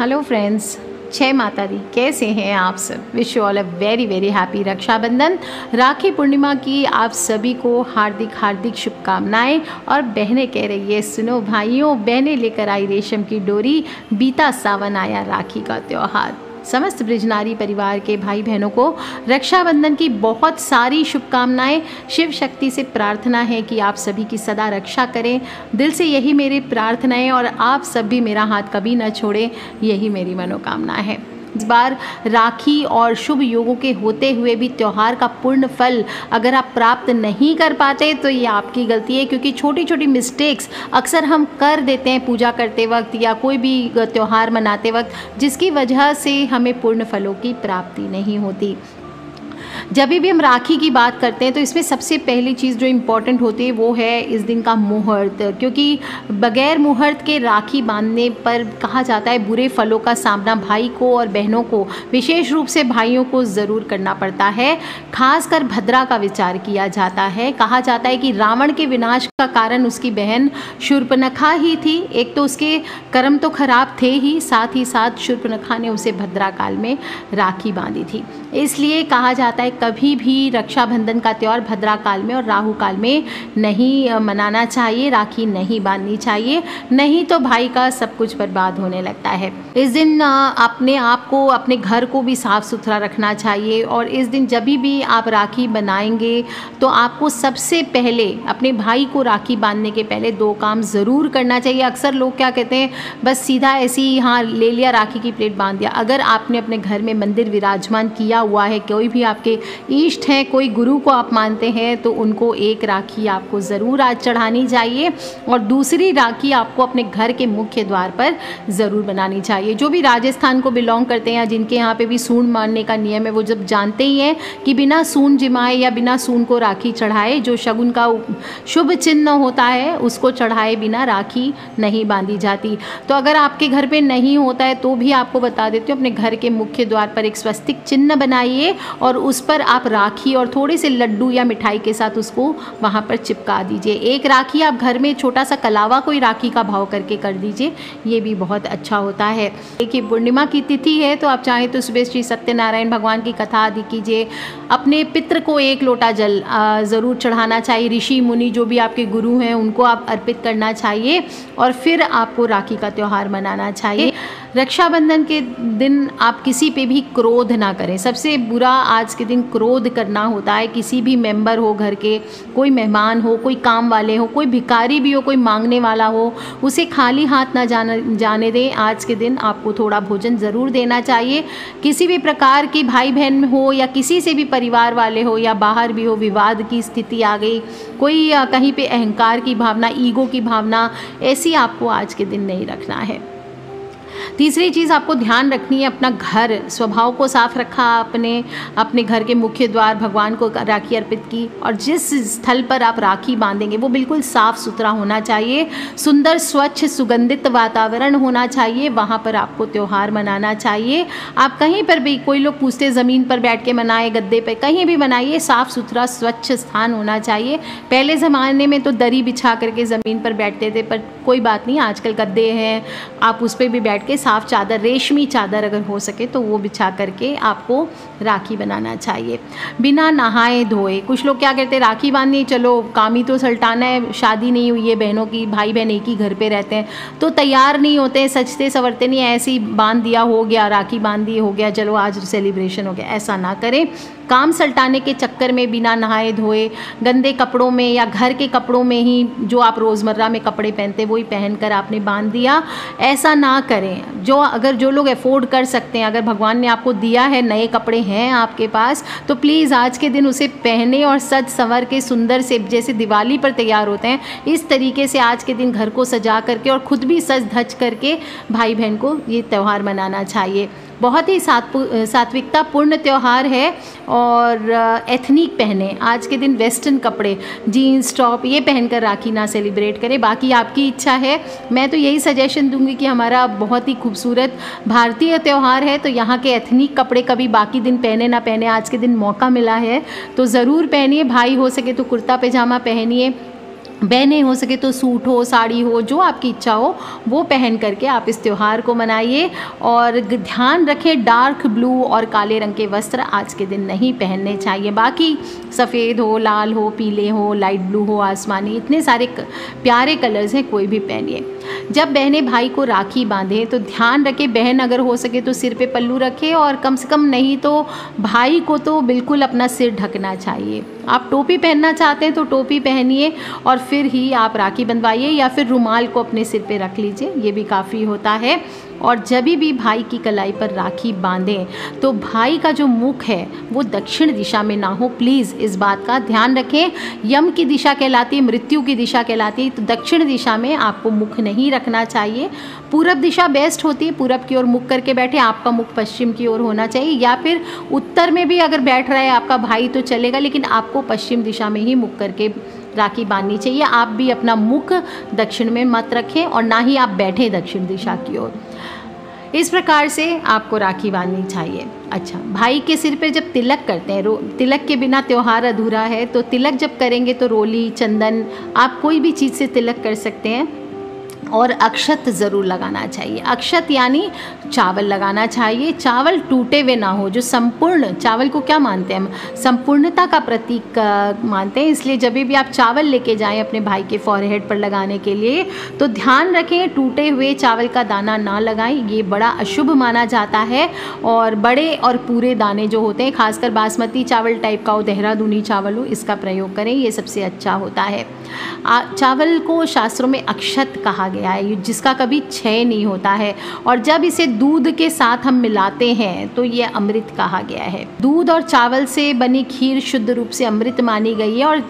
Hello friends, जय माता दी। कैसे हैं आप सब? Wish you all a very very happy Rakshabandhan. Rakhi Purnima की आप सभी को हार्दिक हार्दिक शुभकामनाएं। और बहनें कह रही है, सुनो भाइयों, बहनें लेकर आई रेशम की डोरी, बीता सावन आया राखी का त्यौहार। समस्त ब्रिजनारी परिवार के भाई बहनों को रक्षाबंधन की बहुत सारी शुभकामनाएं। शिव शक्ति से प्रार्थना है कि आप सभी की सदा रक्षा करें। दिल से यही मेरी प्रार्थना है और आप सब भी मेरा हाथ कभी न छोड़ें, यही मेरी मनोकामना है। इस बार राखी और शुभ योगों के होते हुए भी त्यौहार का पूर्ण फल अगर आप प्राप्त नहीं कर पाते तो ये आपकी गलती है, क्योंकि छोटी छोटी मिस्टेक्स अक्सर हम कर देते हैं पूजा करते वक्त या कोई भी त्यौहार मनाते वक्त, जिसकी वजह से हमें पूर्ण फलों की प्राप्ति नहीं होती। जब भी हम राखी की बात करते हैं तो इसमें सबसे पहली चीज़ जो इम्पॉर्टेंट होती है वो है इस दिन का मुहूर्त, क्योंकि बगैर मुहूर्त के राखी बांधने पर कहा जाता है बुरे फलों का सामना भाई को और बहनों को, विशेष रूप से भाइयों को ज़रूर करना पड़ता है। खासकर भद्रा का विचार किया जाता है। कहा जाता है कि रावण के विनाश का कारण उसकी बहन शूर्पणखा ही थी। एक तो उसके कर्म तो खराब थे ही, साथ ही साथ शूर्पणखा ने उसे भद्रा काल में राखी बांधी थी। इसलिए कहा जाता है कभी भी रक्षाबंधन का त्यौहार भद्रा काल में और राहु काल में नहीं मनाना चाहिए, राखी नहीं बांधनी चाहिए, नहीं तो भाई का सब कुछ बर्बाद होने लगता है। इस दिन अपने आप को, अपने घर को भी साफ सुथरा रखना चाहिए। और इस दिन जब भी आप राखी बनाएंगे तो आपको सबसे पहले अपने भाई को राखी बांधने के पहले दो काम ज़रूर करना चाहिए। अक्सर लोग क्या कहते हैं, बस सीधा ऐसे ही हाँ ले लिया, राखी की प्लेट बांध दिया। अगर आपने अपने घर में मंदिर विराजमान किया हुआ है, कोई भी आपके इष्ट हैं, कोई गुरु को आप मानते हैं, तो उनको एक राखी आपको ज़रूर आज चढ़ानी चाहिए और दूसरी राखी आपको अपने घर के मुख्य द्वार पर ज़रूर बनानी चाहिए। जो भी राजस्थान को बिलोंग करते हैं या जिनके यहाँ पे भी सूंड मारने का नियम है, वो जब जानते ही हैं कि बिना सूंड जिमाए या बिना सूंड को राखी चढ़ाए, जो शगुन का शुभ चिन्ह होता है उसको चढ़ाए बिना राखी नहीं बांधी जाती। तो अगर आपके घर पे नहीं होता है तो भी आपको बता देती हूँ, अपने घर के मुख्य द्वार पर एक स्वस्तिक चिन्ह बनाइए और उस पर आप राखी और थोड़े से लड्डू या मिठाई के साथ उसको वहाँ पर चिपका दीजिए। एक राखी आप घर में छोटा सा कलावा कोई राखी का भाव करके कर दीजिए, ये भी बहुत अच्छा होता है। देखिए पूर्णिमा की तिथि है तो आप चाहें तो सुबह श्री सत्यनारायण भगवान की कथा आदि कीजिए। अपने पितृ को एक लोटा जल ज़रूर चढ़ाना चाहिए। ऋषि मुनि जो भी आपके गुरु हैं उनको आप अर्पित करना चाहिए और फिर आपको राखी का त्यौहार मनाना चाहिए। रक्षाबंधन के दिन आप किसी पे भी क्रोध ना करें। सबसे बुरा आज के दिन क्रोध करना होता है। किसी भी मेंबर हो घर के, कोई मेहमान हो, कोई काम वाले हो, कोई भिखारी भी हो, कोई मांगने वाला हो, उसे खाली हाथ ना जाने दें। आज के दिन आपको थोड़ा भोजन ज़रूर देना चाहिए। किसी भी प्रकार की भाई बहन हो या किसी से भी परिवार वाले हो या बाहर भी हो, विवाद की स्थिति आ गई, कोई कहीं पे अहंकार की भावना, ईगो की भावना, ऐसी आपको आज के दिन नहीं रखना है। तीसरी चीज़ आपको ध्यान रखनी है, अपना घर स्वभाव को साफ रखा आपने, अपने घर के मुख्य द्वार भगवान को राखी अर्पित की और जिस स्थल पर आप राखी बांधेंगे वो बिल्कुल साफ़ सुथरा होना चाहिए। सुंदर स्वच्छ सुगंधित वातावरण होना चाहिए, वहाँ पर आपको त्यौहार मनाना चाहिए। आप कहीं पर भी, कोई लोग पूछते ज़मीन पर बैठ के मनाए, गद्दे पर, कहीं भी मनाइए, साफ़ सुथरा स्वच्छ स्थान होना चाहिए। पहले ज़माने में तो दरी बिछा करके ज़मीन पर बैठते थे, पर कोई बात नहीं, आजकल गद्दे हैं, आप उस पर भी बैठ के साफ चादर, रेशमी चादर अगर हो सके तो वो बिछा करके आपको राखी बनाना चाहिए बिना नहाए धोए। कुछ लोग क्या कहते हैं, राखी बांधनी, चलो काम ही तो सल्टाना है, शादी नहीं हुई है बहनों की, भाई बहन एक ही घर पे रहते हैं तो तैयार नहीं होते, सजते संवरते नहीं, ऐसे ही बांध दिया, हो गया, राखी बांध दी, हो गया, चलो आज सेलिब्रेशन हो गया। ऐसा ना करें। काम सल्टाने के चक्कर में बिना नहाए धोए गंदे कपड़ों में या घर के कपड़ों में ही, जो आप रोज़मर्रा में कपड़े पहनते वही पहनकर आपने बांध दिया, ऐसा ना करें। जो लोग अफोर्ड कर सकते हैं, अगर भगवान ने आपको दिया है, नए कपड़े हैं आपके पास, तो प्लीज़ आज के दिन उसे पहने और सज संवर के सुंदर से, जैसे दिवाली पर तैयार होते हैं, इस तरीके से आज के दिन घर को सजा करके और ख़ुद भी सज धज करके भाई बहन को ये त्यौहार मनाना चाहिए। बहुत ही सात्विकता पूर्ण त्यौहार है। और एथनिक पहने, आज के दिन वेस्टर्न कपड़े, जीन्स टॉप ये पहनकर राखी ना सेलिब्रेट करें, बाकी आपकी इच्छा है। मैं तो यही सजेशन दूंगी कि हमारा बहुत ही खूबसूरत भारतीय त्यौहार है, तो यहाँ के एथनिक कपड़े कभी बाकी दिन पहने ना पहने, आज के दिन मौका मिला है तो ज़रूर पहनिए। भाई हो सके तो कुर्ता पैजामा पहनिए, बहनें हो सके तो सूट हो, साड़ी हो, जो आपकी इच्छा हो वो पहन करके आप इस त्यौहार को मनाइए। और ध्यान रखें, डार्क ब्लू और काले रंग के वस्त्र आज के दिन नहीं पहनने चाहिए। बाकी सफ़ेद हो, लाल हो, पीले हो, लाइट ब्लू हो, आसमानी, इतने सारे प्यारे कलर्स हैं, कोई भी पहनिए। जब बहनें भाई को राखी बांधें तो ध्यान रखें, बहन अगर हो सके तो सिर पे पल्लू रखे, और कम से कम नहीं तो भाई को तो बिल्कुल अपना सिर ढकना चाहिए। आप टोपी पहनना चाहते हैं तो टोपी पहनिए और फिर ही आप राखी बंधवाइए, या फिर रुमाल को अपने सिर पे रख लीजिए, ये भी काफ़ी होता है। और जब भी भाई की कलाई पर राखी बांधें तो भाई का जो मुख है वो दक्षिण दिशा में ना हो, प्लीज़ इस बात का ध्यान रखें। यम की दिशा कहलाती है, मृत्यु की दिशा कहलाती है, तो दक्षिण दिशा में आपको मुख नहीं रखना चाहिए। पूरब दिशा बेस्ट होती है, पूरब की ओर मुख करके बैठे, आपका मुख पश्चिम की ओर होना चाहिए, या फिर उत्तर में भी अगर बैठ रहा है आपका भाई तो चलेगा, लेकिन आपको पश्चिम दिशा में ही मुख करके राखी बांधनी चाहिए। आप भी अपना मुख दक्षिण में मत रखें और ना ही आप बैठें दक्षिण दिशा की ओर। इस प्रकार से आपको राखी बांधनी चाहिए। अच्छा, भाई के सिर पे जब तिलक करते हैं, तिलक के बिना त्यौहार अधूरा है, तो तिलक जब करेंगे तो रोली, चंदन, आप कोई भी चीज़ से तिलक कर सकते हैं। और अक्षत ज़रूर लगाना चाहिए। अक्षत यानी चावल लगाना चाहिए, चावल टूटे हुए ना हो। जो संपूर्ण, चावल को क्या मानते हैं हम, संपूर्णता का प्रतीक मानते हैं, इसलिए जब भी आप चावल लेके जाएं अपने भाई के फॉरहेड पर लगाने के लिए तो ध्यान रखें टूटे हुए चावल का दाना ना लगाएं, ये बड़ा अशुभ माना जाता है। और बड़े और पूरे दाने जो होते हैं, खासकर बासमती चावल टाइप का हो, देहरादूनी चावल हो, इसका प्रयोग करें, ये सबसे अच्छा होता है। चावल को शास्त्रों में अक्षत कहा गया है, जिसका कभी क्षय नहीं होता है। और जब इसे दूध के साथ हम मिलाते हैं तो ये अमृत कहा गया है। दूध और चावल से बनी खीर शुद्ध रूप से अमृत मानी गई है, और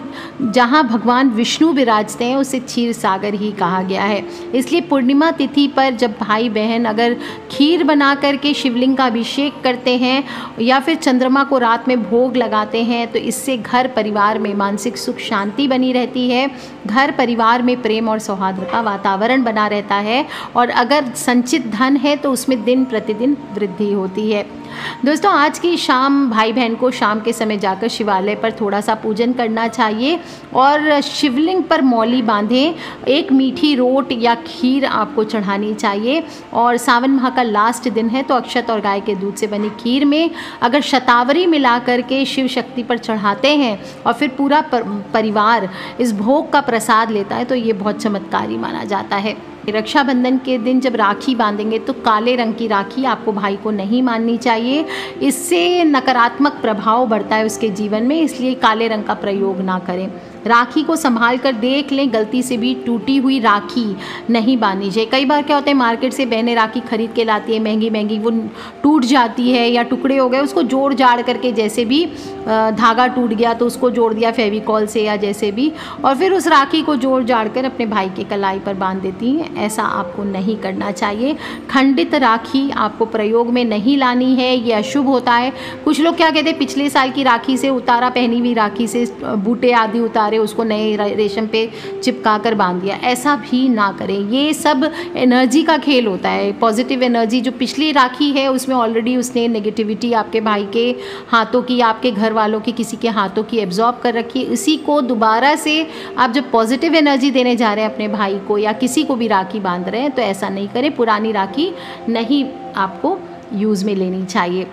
जहाँ भगवान विष्णु विराजते हैं उसे क्षीर सागर ही कहा गया है। इसलिए पूर्णिमा तिथि पर जब भाई बहन अगर खीर बना करके शिवलिंग का अभिषेक करते हैं या फिर चंद्रमा को रात में भोग लगाते हैं तो इससे घर परिवार में मानसिक सुख शांति बनी रहती है, घर परिवार में प्रेम और सौहार्द का वातावरण बना रहता है, और अगर संचित धन है तो उसमें दिन प्रतिदिन वृद्धि होती है। दोस्तों, आज की शाम भाई बहन को शाम के समय जाकर शिवालय पर थोड़ा सा पूजन करना चाहिए और शिवलिंग पर मौली बांधें, एक मीठी रोट या खीर आपको चढ़ानी चाहिए। और सावन माह का लास्ट दिन है तो अक्षत और गाय के दूध से बनी खीर में अगर शतावरी मिला करके शिव शक्ति पर चढ़ाते हैं और फिर पूरा परिवार इस भोग का प्रसाद लेता है तो ये बहुत चमत्कारी माना जाता है। रक्षाबंधन के दिन जब राखी बांधेंगे तो काले रंग की राखी आपको भाई को नहीं माननी चाहिए, इससे नकारात्मक प्रभाव बढ़ता है उसके जीवन में, इसलिए काले रंग का प्रयोग ना करें। राखी को संभाल कर देख लें, गलती से भी टूटी हुई राखी नहीं बांधनी चाहिए। कई बार क्या होता है, मार्केट से बहनें राखी खरीद के लाती है महंगी महंगी, वो टूट जाती है या टुकड़े हो गए, उसको जोड़ जाड़ करके, जैसे भी धागा टूट गया तो उसको जोड़ दिया फेविकॉल से या जैसे भी, और फिर उस राखी को जोड़ जाड़ कर अपने भाई के कलाई पर बांध देती हैं। ऐसा आपको नहीं करना चाहिए। खंडित राखी आपको प्रयोग में नहीं लानी है, ये अशुभ होता है। कुछ लोग क्या कहते हैं, पिछले साल की राखी से उतारा, पहनी हुई राखी से बूटे आदि उतारे, उसको नए रेशम पे चिपका कर बांध दिया, ऐसा भी ना करें। ये सब एनर्जी का खेल होता है। पॉजिटिव एनर्जी जो पिछली राखी है उसमें ऑलरेडी उसने नेगेटिविटी आपके भाई के हाथों की, आपके घर वालों की, किसी के हाथों की एब्जॉर्ब कर रखी है। इसी को दोबारा से आप जब पॉजिटिव एनर्जी देने जा रहे हैं अपने भाई को या किसी को भी राखी बांध रहे हैं तो ऐसा नहीं करें। पुरानी राखी नहीं आपको यूज़ में लेनी चाहिए।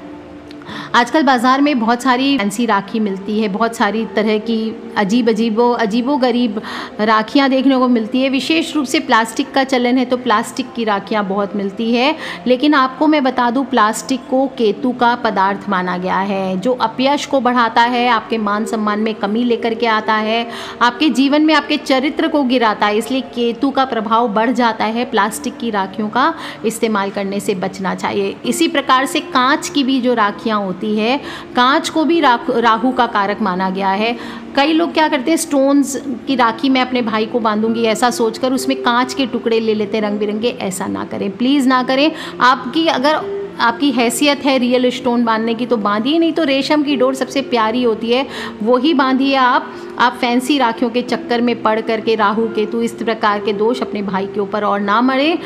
आजकल बाज़ार में बहुत सारी फैंसी राखी मिलती है, बहुत सारी तरह की अजीबो गरीब राखियाँ देखने को मिलती है। विशेष रूप से प्लास्टिक का चलन है तो प्लास्टिक की राखियाँ बहुत मिलती है, लेकिन आपको मैं बता दूं प्लास्टिक को केतु का पदार्थ माना गया है, जो अपयश को बढ़ाता है, आपके मान सम्मान में कमी लेकर के आता है, आपके जीवन में आपके चरित्र को गिराता है, इसलिए केतु का प्रभाव बढ़ जाता है। प्लास्टिक की राखियों का इस्तेमाल करने से बचना चाहिए। इसी प्रकार से कांच की भी जो राखियाँ होती है, कांच को भी राहु का कारक माना गया है। कई लोग क्या करते हैं, स्टोन्स की राखी मैं अपने भाई को बांधूंगी ऐसा सोचकर उसमें कांच के टुकड़े ले लेते हैं रंग बिरंगे। ऐसा ना करें, प्लीज़ ना करें। आपकी अगर आपकी हैसियत है रियल स्टोन बांधने की तो बांधिए, नहीं तो रेशम की डोर सबसे प्यारी होती है, वही बांधिए आप फैंसी राखियों के चक्कर में पड़ करके राहु केतु इस प्रकार के दोष अपने भाई के ऊपर और ना मरे।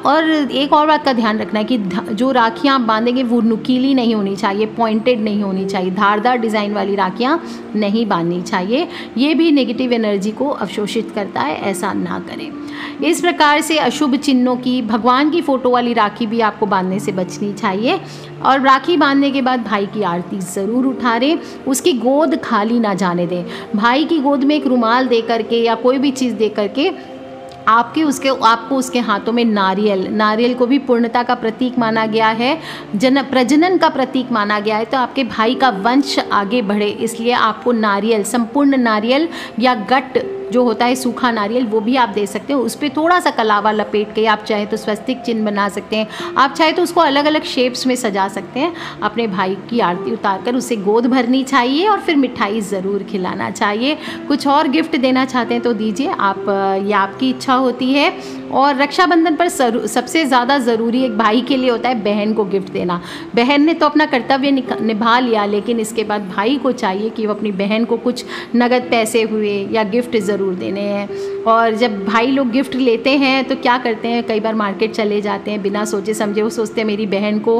और एक और बात का ध्यान रखना है कि जो राखियाँ आप बांधेंगे वो नुकीली नहीं होनी चाहिए, पॉइंटेड नहीं होनी चाहिए, धारदार डिज़ाइन वाली राखियाँ नहीं बांधनी चाहिए, ये भी नेगेटिव एनर्जी को अवशोषित करता है, ऐसा ना करें। इस प्रकार से अशुभ चिन्हों की, भगवान की फ़ोटो वाली राखी भी आपको बांधने से बचनी चाहिए। और राखी बांधने के बाद भाई की आरती ज़रूर उतारें, उसकी गोद खाली ना जाने दें। भाई की गोद में एक रुमाल दे करके या कोई भी चीज़ दे करके आपको उसके हाथों में नारियल को भी पूर्णता का प्रतीक माना गया है, प्रजनन का प्रतीक माना गया है, तो आपके भाई का वंश आगे बढ़े, इसलिए आपको नारियल, संपूर्ण नारियल या गट जो होता है सूखा नारियल, वो भी आप दे सकते हो। उस पर थोड़ा सा कलावा लपेट के आप चाहे तो स्वस्तिक चिन्ह बना सकते हैं, आप चाहे तो उसको अलग अलग शेप्स में सजा सकते हैं। अपने भाई की आरती उतार कर उसे गोद भरनी चाहिए और फिर मिठाई ज़रूर खिलाना चाहिए। कुछ और गिफ्ट देना चाहते हैं तो दीजिए, ये आपकी इच्छा होती है। और रक्षाबंधन पर सबसे ज़्यादा ज़रूरी एक भाई के लिए होता है बहन को गिफ्ट देना। बहन ने तो अपना कर्तव्य निभा लिया, लेकिन इसके बाद भाई को चाहिए कि वो अपनी बहन को कुछ नगद पैसे हुए या गिफ्ट ज़रूर देने हैं। और जब भाई लोग गिफ्ट लेते हैं तो क्या करते हैं, कई बार मार्केट चले जाते हैं बिना सोचे समझे, वो सोचते हैं मेरी बहन को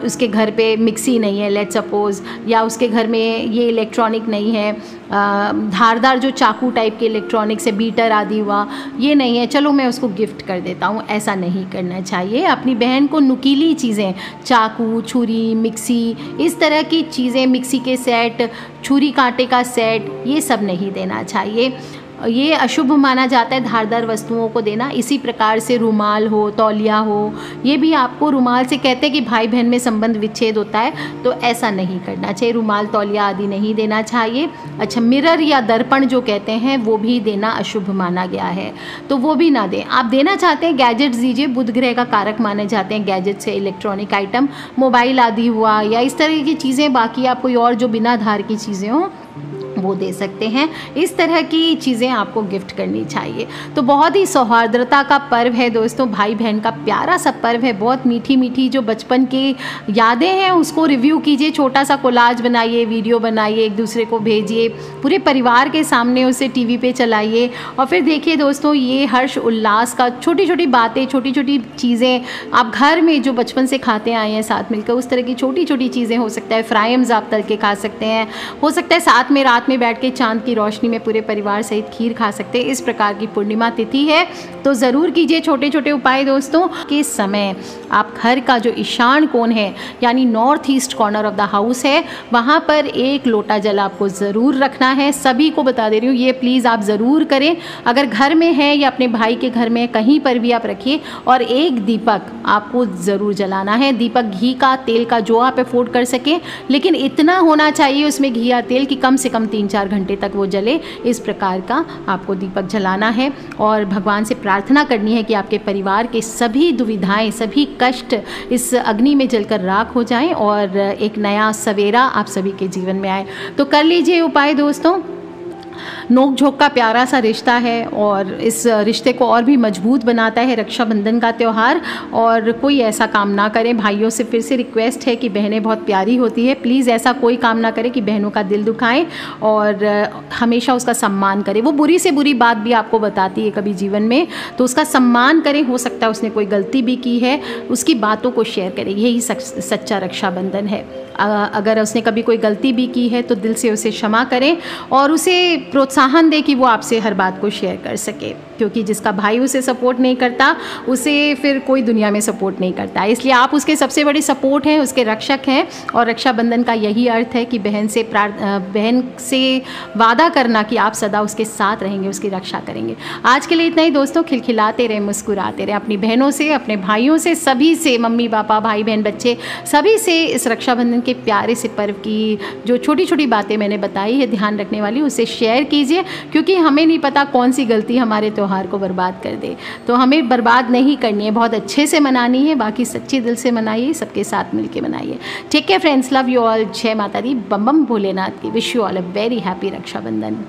उसके घर पे मिक्सी नहीं है लेट्स सपोज़, या उसके घर में ये इलेक्ट्रॉनिक नहीं है, धारदार जो चाकू टाइप के इलेक्ट्रॉनिक से बीटर आदि हुआ ये नहीं है, चलो मैं उसको गिफ्ट कर देता हूँ। ऐसा नहीं करना चाहिए। अपनी बहन को नुकीली चीज़ें, चाकू, छुरी, मिक्सी, इस तरह की चीज़ें, मिक्सी के सेट, छुरी कांटे का सेट, ये सब नहीं देना चाहिए। ये अशुभ माना जाता है धारदार वस्तुओं को देना। इसी प्रकार से रुमाल हो, तौलिया हो, ये भी आपको, रुमाल से कहते हैं कि भाई बहन में संबंध विच्छेद होता है, तो ऐसा नहीं करना चाहिए। रुमाल, तौलिया आदि नहीं देना चाहिए। अच्छा, मिरर या दर्पण जो कहते हैं वो भी देना अशुभ माना गया है, तो वो भी ना दें। आप देना चाहते हैं गैजेट्स दीजिए, बुध ग्रह का कारक माने जाते हैं गैजेट से, इलेक्ट्रॉनिक आइटम, मोबाइल आदि हुआ या इस तरह की चीज़ें। बाकी आप कोई और जो बिना धार की चीज़ें हों वो दे सकते हैं। इस तरह की चीज़ें आपको गिफ्ट करनी चाहिए। तो बहुत ही सौहार्द्रता का पर्व है दोस्तों, भाई बहन का प्यारा सा पर्व है। बहुत मीठी मीठी जो बचपन की यादें हैं उसको रिव्यू कीजिए, छोटा सा कोलाज बनाइए, वीडियो बनाइए, एक दूसरे को भेजिए, पूरे परिवार के सामने उसे टीवी पे चलाइए और फिर देखिए दोस्तों, ये हर्ष उल्लास का छोटी छोटी बातें, छोटी छोटी चीज़ें आप घर में जो बचपन से खाते आए हैं साथ मिलकर, उस तरह की छोटी छोटी चीज़ें, हो सकता है फ्राइम्स आप तल के खा सकते हैं, हो सकता है साथ में रात में बैठ के चांद की रोशनी में पूरे परिवार सहित खीर खा सकते हैं। इस प्रकार की पूर्णिमा तिथि है तो ज़रूर कीजिए छोटे छोटे उपाय दोस्तों। के समय आप घर का जो ईशान कोण है यानी north east corner of the house है, वहाँ पर एक लोटा जल आपको ज़रूर रखना है। सभी को बता दे रही हूँ, ये प्लीज़ आप ज़रूर करें। अगर घर में है या अपने भाई के घर में, कहीं पर भी आप रखिए। और एक दीपक आपको ज़रूर जलाना है, दीपक घी का, तेल का, जो आप अफोर्ड कर सकें, लेकिन इतना होना चाहिए उसमें घी या तेल कि कम से कम 3-4 घंटे तक वो जले। इस प्रकार का आपको दीपक जलाना है और भगवान से प्रार्थना करनी है कि आपके परिवार के सभी दुविधाएं, सभी कष्ट इस अग्नि में जलकर राख हो जाएं और एक नया सवेरा आप सभी के जीवन में आए। तो कर लीजिए उपाय दोस्तों। नोक झोंक का प्यारा सा रिश्ता है और इस रिश्ते को और भी मजबूत बनाता है रक्षाबंधन का त्यौहार। और कोई ऐसा काम ना करें, भाइयों से फिर से रिक्वेस्ट है कि बहनें बहुत प्यारी होती है, प्लीज़ ऐसा कोई काम ना करें कि बहनों का दिल दुखाएं और हमेशा उसका सम्मान करें। वो बुरी से बुरी बात भी आपको बताती है कभी जीवन में, तो उसका सम्मान करें। हो सकता है उसने कोई गलती भी की है, उसकी बातों को शेयर करें, यही सच्चा रक्षाबंधन है। अगर उसने कभी कोई गलती भी की है तो दिल से उसे क्षमा करें और उसे प्रोत्साहन दें कि वो आपसे हर बात को शेयर कर सके, क्योंकि जिसका भाई उसे सपोर्ट नहीं करता उसे फिर कोई दुनिया में सपोर्ट नहीं करता। इसलिए आप उसके सबसे बड़े सपोर्ट हैं, उसके रक्षक हैं। और रक्षाबंधन का यही अर्थ है कि बहन से वादा करना कि आप सदा उसके साथ रहेंगे, उसकी रक्षा करेंगे। आज के लिए इतना ही दोस्तों। खिलखिलाते रहे, मुस्कुराते रहे, अपनी बहनों से, अपने भाइयों से, सभी से, मम्मी पापा, भाई बहन, बच्चे, सभी से इस रक्षाबंधन के प्यारे से पर्व की जो छोटी छोटी बातें मैंने बताई है ध्यान रखने वाली, उसे शेयर कीजिए, क्योंकि हमें नहीं पता कौन सी गलती हमारे त्यौहार को बर्बाद कर दे। तो हमें बर्बाद नहीं करनी है, बहुत अच्छे से मनानी है। बाकी सच्चे दिल से मनाइए, सबके साथ मिलके मनाइए। ठीक है फ्रेंड्स, लव यू ऑल। जय माता दी, बम बम भोलेनाथ की। Wish you all a very happy Rakshabandhan.